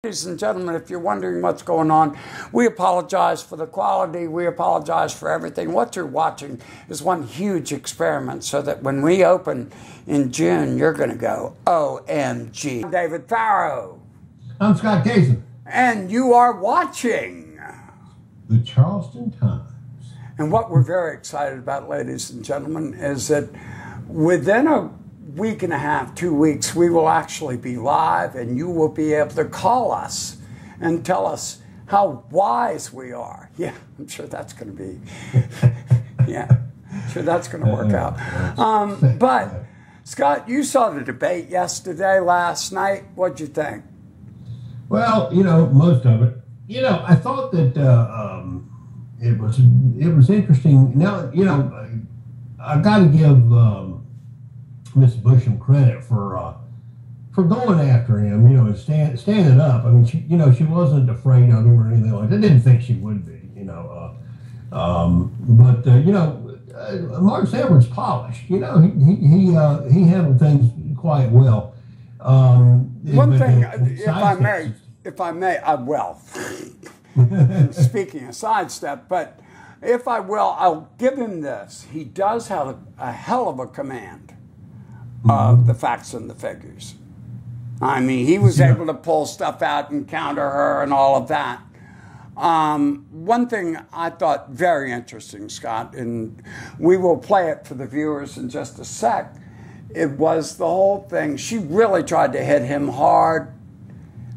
Ladies and gentlemen, if you're wondering what's going on, we apologize for the quality. We apologize for everything. What you're watching is one huge experiment so that when we open in June, you're going to go, OMG. I'm David Farrow. I'm Scott Cason. And you are watching the Charleston Times. And what we're very excited about, ladies and gentlemen, is that within a week and a half, 2 weeks, we will actually be live and you will be able to call us and tell us how wise we are. Yeah, I'm sure that's going to be, yeah, I'm sure that's going to work out. But, Scott, you saw the debate last night. What'd you think? Well, you know, most of it. You know, I thought that it was interesting. Now, you know, I've got to give Miss Bush some credit for going after him, you know, and standing up. I mean, she wasn't afraid of him or anything like that. I didn't think she would be, you know. Mark Sanford's polished. You know, he handled things quite well. One thing, if I may, speaking of sidestep, but if I will, I'll give him this. He does have a hell of a command of the facts and the figures. I mean, he was able to pull stuff out and counter her and all of that. One thing I thought very interesting, Scott, and we will play it for the viewers in just a sec, it was the whole thing. She really tried to hit him hard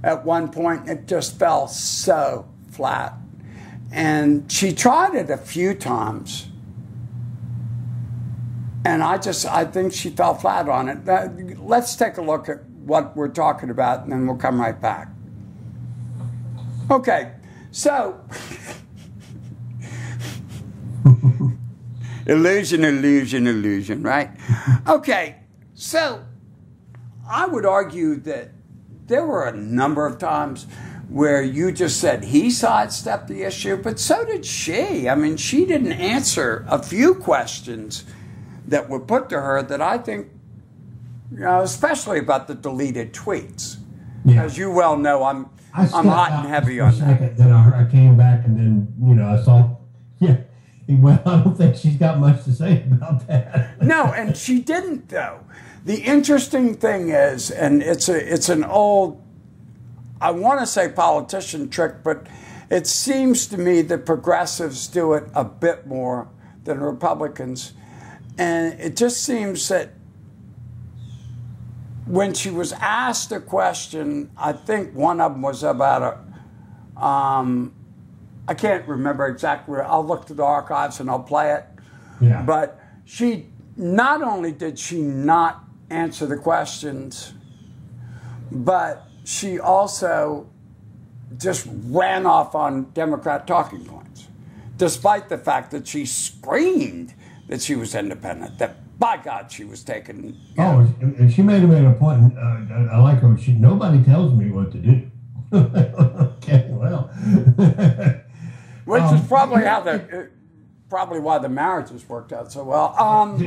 at one point. It just fell so flat. And she tried it a few times. And I think she fell flat on it. Let's take a look at what we're talking about, and then we'll come right back. Okay, so illusion, right? Okay, so I would argue that there were a number of times where you just said he sidestepped the issue, but so did she. I mean, she didn't answer a few questions that were put to her that I think, you know, especially about the deleted tweets. Yeah. As you well know, I'm hot and heavy on that. Then I came back and then, you know, I saw, yeah, well, I don't think she's got much to say about that. No, and she didn't, though. The interesting thing is, and it's an old, I want to say politician trick, but it seems to me that progressives do it a bit more than Republicans. And it just seems that when she was asked a question, I think one of them was about I can't remember exactly. I'll look through the archives and I'll play it. Yeah. But she, not only did she not answer the questions, but she also just ran off on Democrat talking points, despite the fact that she screamed that she was independent, that by God she was taken. And she made a point. I like her. Nobody tells me what to do. Okay, well, which is probably probably why the marriages worked out so well. No.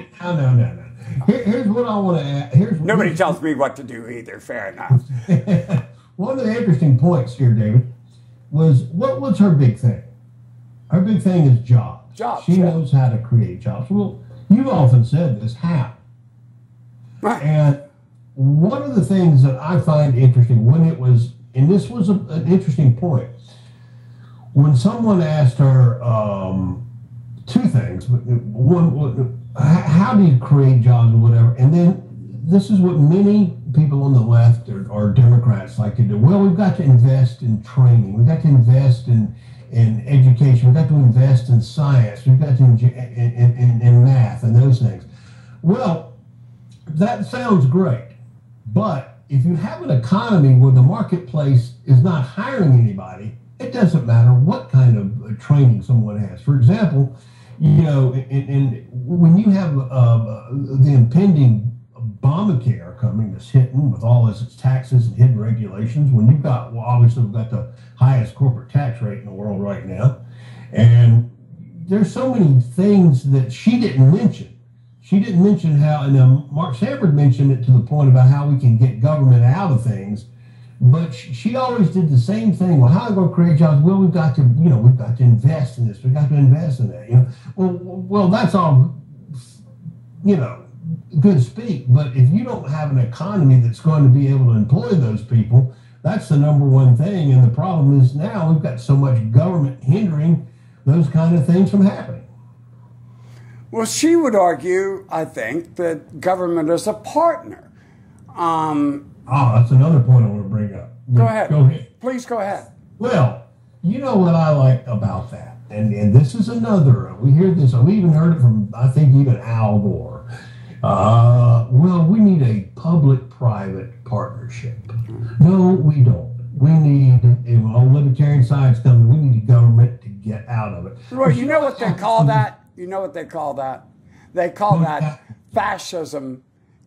Here's what I want to add. Nobody tells me what to do either. Fair enough. One of the interesting points here, David, was what was her big thing? Her big thing is jobs. She knows how to create jobs. Well, you've often said this, how? Right. And one of the things that I find interesting when it was, and this was an interesting point, when someone asked her two things. One, how do you create jobs or whatever? And then this is what many people on the left or Democrats like to do. Well, we've got to invest in training. We've got to invest in education. We've got to invest in science. We've got to in math and those things. Well, that sounds great, but if you have an economy where the marketplace is not hiring anybody, it doesn't matter what kind of training someone has. For example, you know, when you have the impending Obamacare coming that's hitting with all its taxes and hidden regulations, when you've got, well, obviously we've got the highest corporate tax rate in the world right now, and there's so many things that she didn't mention. She didn't mention how, and Mark Sanford mentioned it to the point about how we can get government out of things But she always did the same thing. Well, how are we going to create jobs? Well, we've got to invest in this. We've got to invest in that. Well, that's all, good speak. But if you don't have an economy that's going to be able to employ those people, that's the number one thing. And the problem is now we've got so much government hindering those kind of things from happening. Well, she would argue, I think, that government is a partner. That's another point I want to bring up. Go ahead. Please go ahead. Well, you know what I like about that, and this is another, we hear this, we even heard it from, I think, even Al Gore. Well, we need a public-private partnership. No, we don't. We need, on libertarian sides coming, we need the government to get out of it. Well, you know what they call that? You know what they call that? They call that fascism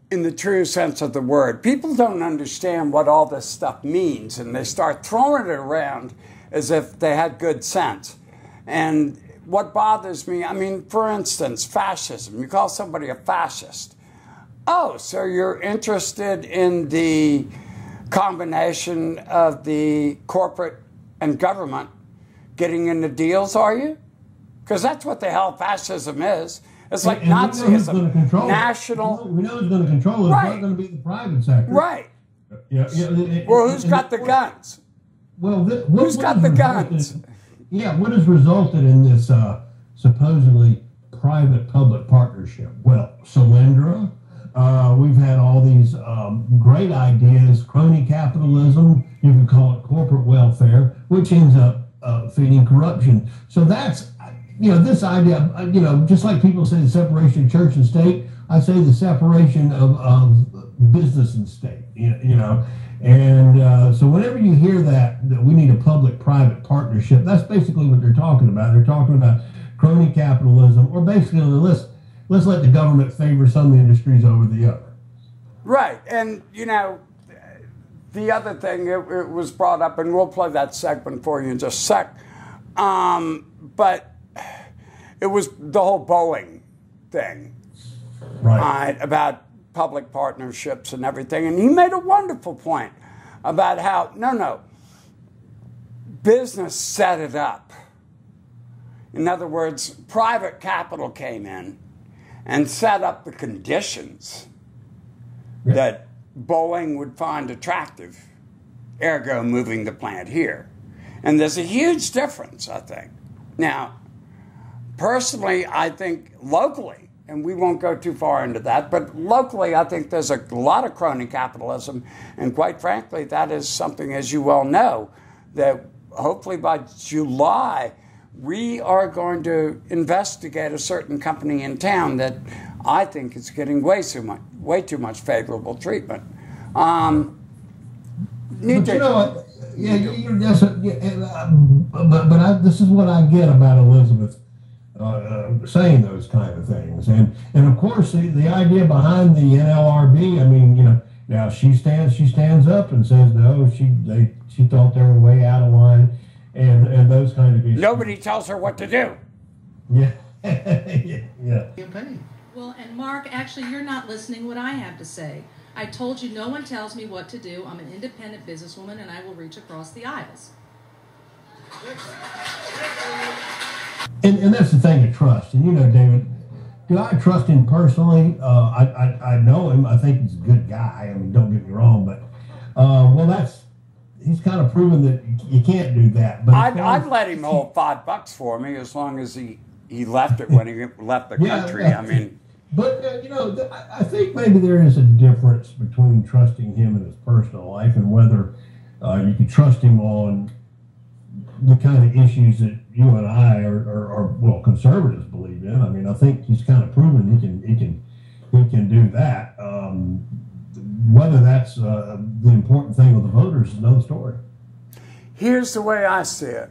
in the true sense of the word. People don't understand what all this stuff means, and they start throwing it around as if they had good sense. And what bothers me, I mean, for instance, fascism. You call somebody a fascist. Oh, so you're interested in the combination of the corporate and government getting into deals, are you? Because that's what the hell fascism is. It's like Nazism, national. We know who's going to control it. It's not going to be the private sector. Right. Well, who's got the guns? Well, who's got the guns? What has resulted in this supposedly private-public partnership? Well, Solyndra. We've had all these great ideas, crony capitalism. You can call it corporate welfare, which ends up feeding corruption. So that's. This idea, just like people say the separation of church and state, I say the separation of business and state, And so whenever you hear that we need a public-private partnership, that's basically what they're talking about. They're talking about crony capitalism, or basically let's let the government favor some industries over the other. Right. And, the other thing, it was brought up, and we'll play that segment for you in just a sec, but it was the whole Boeing thing, right, about public partnerships and everything. And he made a wonderful point about how, no, business set it up. In other words, private capital came in and set up the conditions that Boeing would find attractive, ergo moving the plant here. And there's a huge difference, I think. Now, personally, I think locally, and we won't go too far into that, but locally I think there's a lot of crony capitalism, and quite frankly, that is something, as you well know, that hopefully by July, we are going to investigate a certain company in town that I think is getting way too much favorable treatment. But you know what? This is what I get about Elizabeth saying those kind of things, and of course the idea behind the NLRB. Now she stands up and says no, she thought they were way out of line, and those kind of issues. Nobody tells her what to do. Yeah. Well, and Mark, actually, you're not listening what I have to say. I told you no one tells me what to do. I'm an independent businesswoman, and I will reach across the aisles. And that's the thing of trust. And David, do I trust him personally? I know him. I think he's a good guy. I mean, don't get me wrong, but he's kind of proven that you can't do that. But I'd let him hold $5 for me as long as he left it when he left the country. Yeah. I mean. But, I think maybe there is a difference between trusting him in his personal life and whether you can trust him on the kind of issues that you and I are conservatives believe in. I mean, I think he's kind of proven he can do that. Whether that's the important thing with the voters is another story. Here's the way I see it.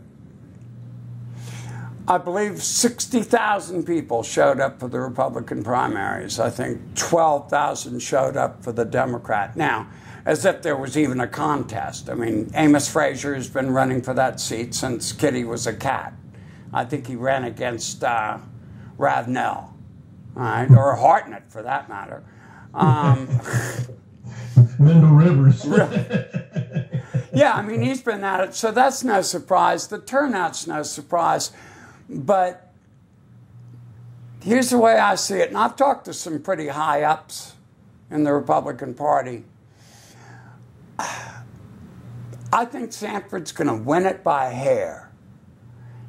I believe 60,000 people showed up for the Republican primaries. I think 12,000 showed up for the Democrat. Now, as if there was even a contest. I mean, Amos Frazier has been running for that seat since Kitty was a cat. I think he ran against Ravenel, all right, or Hartnett for that matter. Wendell Rivers. Yeah, I mean, he's been at it, so that's no surprise. The turnout's no surprise. But here's the way I see it, and I've talked to some pretty high-ups in the Republican Party. I think Sanford's going to win it by a hair,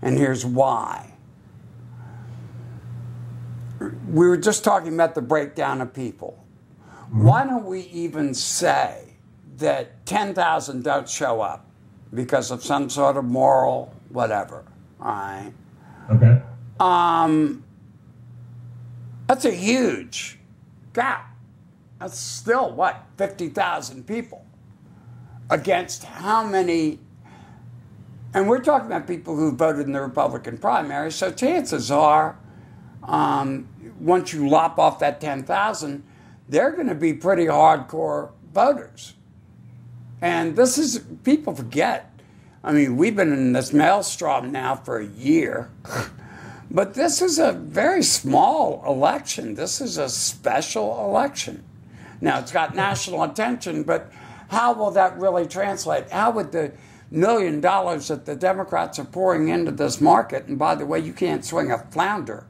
and here's why. We were just talking about the breakdown of people. Why don't we even say that 10,000 don't show up because of some sort of moral whatever, all right? Okay. That's a huge gap. That's still, 50,000 people against how many? And we're talking about people who voted in the Republican primary, so chances are, once you lop off that 10,000, they're going to be pretty hardcore voters. And this is, people forget. I mean, we've been in this maelstrom now for a year. But this is a very small election. This is a special election. Now, it's got national attention, but how will that really translate? How would the $1 million that the Democrats are pouring into this market, and by the way, you can't swing a flounder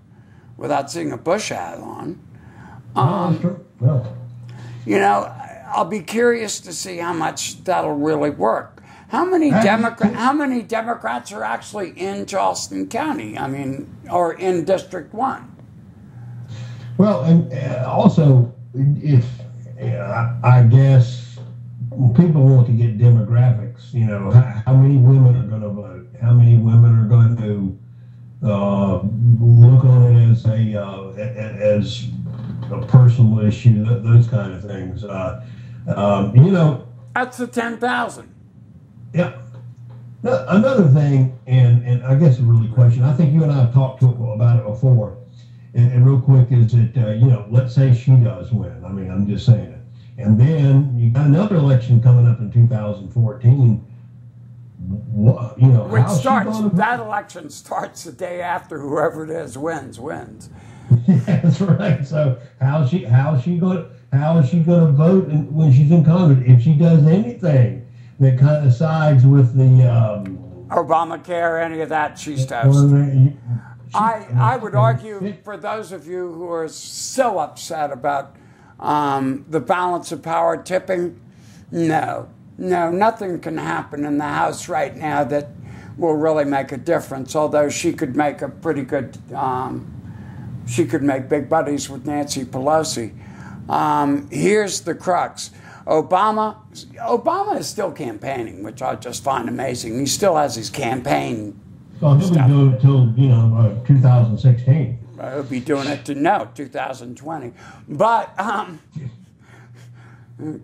without seeing a Bush hat on. No. You know, I'll be curious to see how much that'll really work. How many Democrats are actually in Charleston County? I mean, or in District 1? Well, and also, if I guess people want to get demographics, you know, how many women are going to vote? How many women are going to look on it as a personal issue? Those kind of things. You know, that's the 10,000. Yeah. Another thing, and I guess a really question, I think you and I have talked about it before, and real quick is that, you know, let's say she does win. I mean, I'm just saying it. And then you got another election coming up in 2014. You know, which starts, that election starts the day after whoever it is wins. Yeah, that's right. So how is she going to vote when she's in Congress if she does anything that kind of sides with the Obamacare, any of that? She's toast. I would argue, for those of you who are so upset about the balance of power tipping, no, nothing can happen in the House right now that will really make a difference. Although she could make a pretty good, she could make big buddies with Nancy Pelosi. Here's the crux. Obama is still campaigning, which I just find amazing. He still has his campaign. Well, he'll be doing it till 2016. He'll be doing it to 2020. But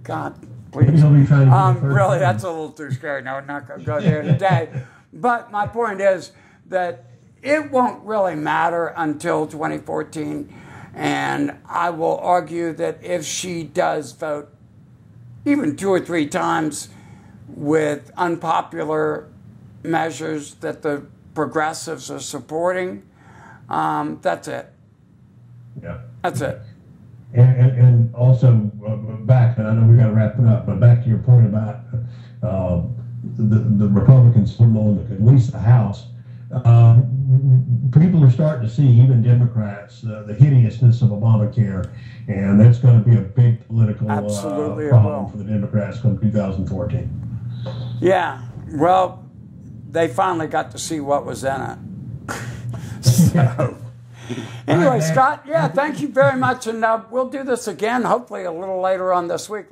God, please. He'll be trying to really, that's a little too scary. No, we're not going to go there today. But my point is that it won't really matter until 2014. And I will argue that if she does vote even 2 or 3 times with unpopular measures that the progressives are supporting, that's it. Yeah. That's it. And also back, and I know we got to wrap it up, but back to your point about the Republicans holding at least the House. People are starting to see, even Democrats, the hideousness of Obamacare, and that's going to be a big political problem for the Democrats come 2014. Yeah, well, they finally got to see what was in it. So, anyway, Scott, thank you very much, and we'll do this again, hopefully a little later on this week.